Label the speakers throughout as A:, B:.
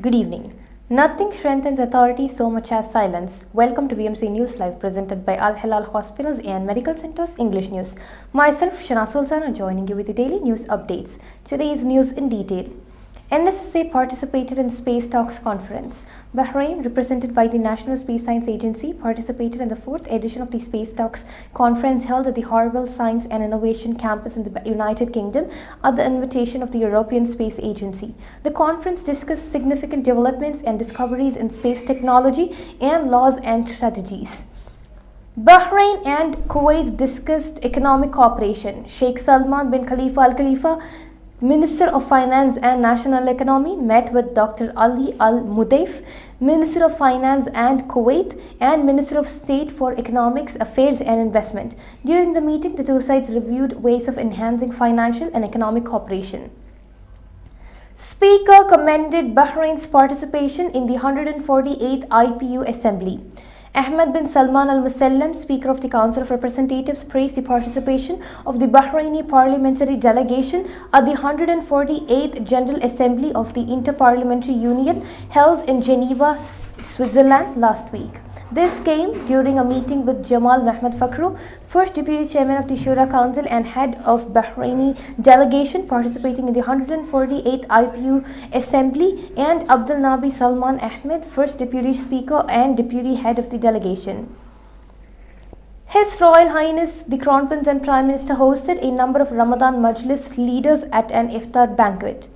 A: Good evening. Nothing strengthens authority so much as silence. Welcome to BMC News Live presented by Al Hilal Hospitals and Medical Centers English News. Myself, Shana Sultana, joining you with the daily news updates. Today's news in detail. NSSA participated in Space Talks Conference. Bahrain, represented by the National Space Science Agency, participated in the 4th edition of the Space Talks Conference held at the Horrible Science and Innovation Campus in the United Kingdom at the invitation of the European Space Agency. The conference discussed significant developments and discoveries in space technology and laws and strategies. Bahrain and Kuwait discussed economic cooperation. Sheikh Salman bin Khalifa Al Khalifa, Minister of Finance and National Economy, met with Dr. Ali Al Mudaif, Minister of Finance and Kuwait, and Minister of State for Economics Affairs and Investment. During the meeting, the two sides reviewed ways of enhancing financial and economic cooperation. Speaker commended Bahrain's participation in the 148th IPU Assembly. Ahmed bin Salman Al Musallam, Speaker of the Council of Representatives, praised the participation of the Bahraini parliamentary delegation at the 148th General Assembly of the Inter-Parliamentary Union held in Geneva, Switzerland last week. This came during a meeting with Jamal Mehmed Fakhru, first Deputy Chairman of the Shura Council and head of Bahraini delegation participating in the 148th IPU Assembly, and Abdul Nabi Salman Ahmed, first Deputy Speaker and Deputy Head of the delegation. His Royal Highness the Crown Prince and Prime Minister hosted a number of Ramadan Majlis leaders at an iftar banquet.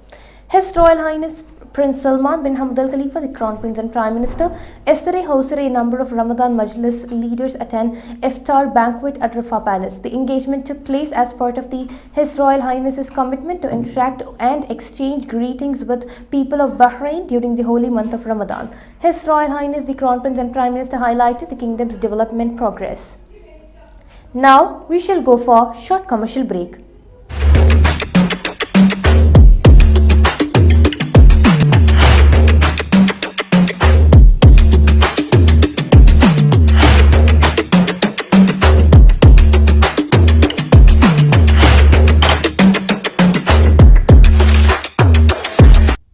A: His Royal Highness Prince Salman bin Hamad Al Khalifa, the Crown Prince and Prime Minister, yesterday hosted a number of Ramadan Majlis leaders at an iftar banquet at Rafah Palace. The engagement took place as part of His Royal Highness's commitment to interact and exchange greetings with people of Bahrain during the holy month of Ramadan. His Royal Highness the Crown Prince and Prime Minister highlighted the kingdom's development progress. Now we shall go for a short commercial break.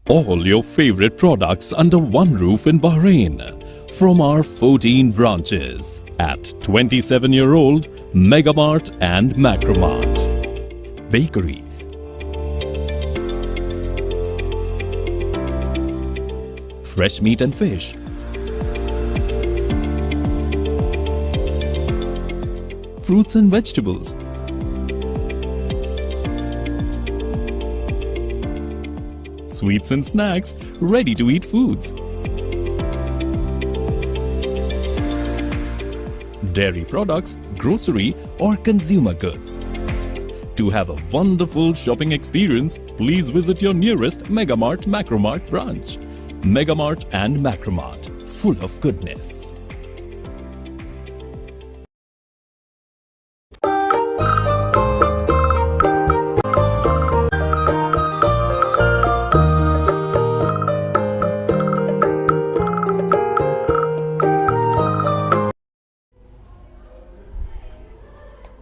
B: All your favorite products under one roof in Bahrain from our 14 branches at 27-year-old Megamart and Macromart. Bakery, fresh meat and fish, fruits and vegetables, sweets and snacks, ready-to-eat foods, dairy products, grocery or consumer goods. To have a wonderful shopping experience, please visit your nearest Megamart Macromart branch. Megamart and Macromart, full of goodness.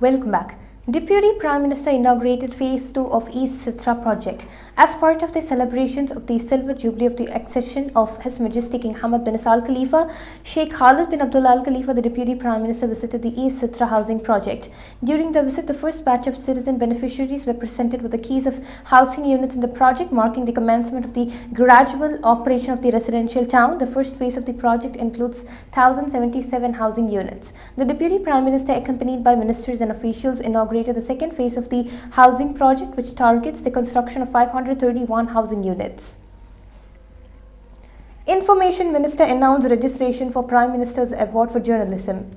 A: Welcome back. Deputy Prime Minister inaugurated Phase 2 of East Sitra project. As part of the celebrations of the Silver Jubilee of the accession of His Majesty King Hamad bin Al Khalifa, Sheikh Khalid bin Abdullah Al Khalifa, the Deputy Prime Minister, visited the East Sitra housing project. During the visit, the first batch of citizen beneficiaries were presented with the keys of housing units in the project, marking the commencement of the gradual operation of the residential town. The first phase of the project includes 1,077 housing units. The Deputy Prime Minister, accompanied by ministers and officials, inaugurated the second phase of the housing project, which targets the construction of 531 housing units. Information Minister announced registration for Prime Minister's Award for Journalism.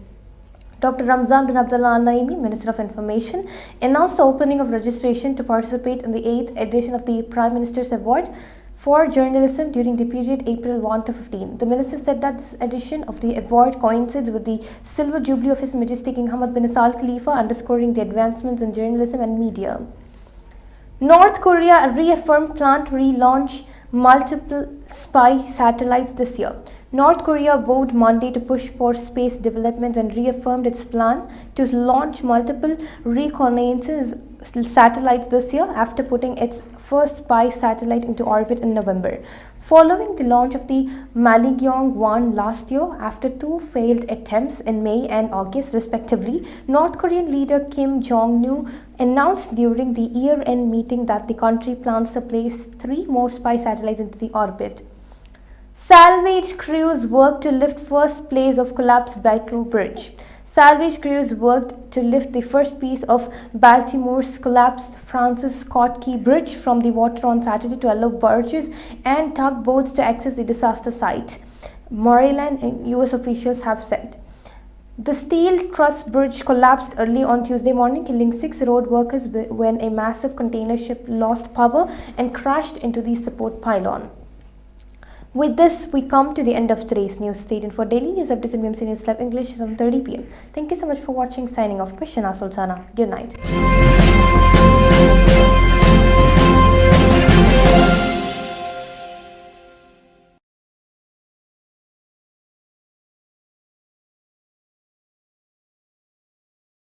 A: Dr. Ramzan bin Abdullah Al Naimi, Minister of Information, announced the opening of registration to participate in the 8th edition of the Prime Minister's Award for Journalism during the period April 1 to 15. The minister said that this edition of the award coincides with the Silver Jubilee of His Majesty King Hamad bin Al Khalifa, underscoring the advancements in journalism and media. North Korea reaffirmed plan to relaunch multiple spy satellites this year. North Korea vowed Monday to push for space developments and reaffirmed its plan to launch multiple reconnaissance satellites this year after putting its first spy satellite into orbit in November. Following the launch of the Maligyong-1 last year, after two failed attempts in May and August respectively, North Korean leader Kim Jong-un announced during the year-end meeting that the country plans to place 3 more spy satellites into the orbit. Salvage crews worked to lift first place of collapsed Baltimore Bridge. Salvage crews worked to lift the first piece of Baltimore's collapsed Francis Scott Key Bridge from the water on Saturday to allow barges and tugboats to access the disaster site, Maryland and US officials have said. The steel truss bridge collapsed early on Tuesday morning, killing 6 road workers when a massive container ship lost power and crashed into the support pylon. With this, we come to the end of today's news. Stay tuned for daily news updates in BMC News Live English 7:30 p.m. Thank you so much for watching. Signing off, Pishana Sultana. Good night.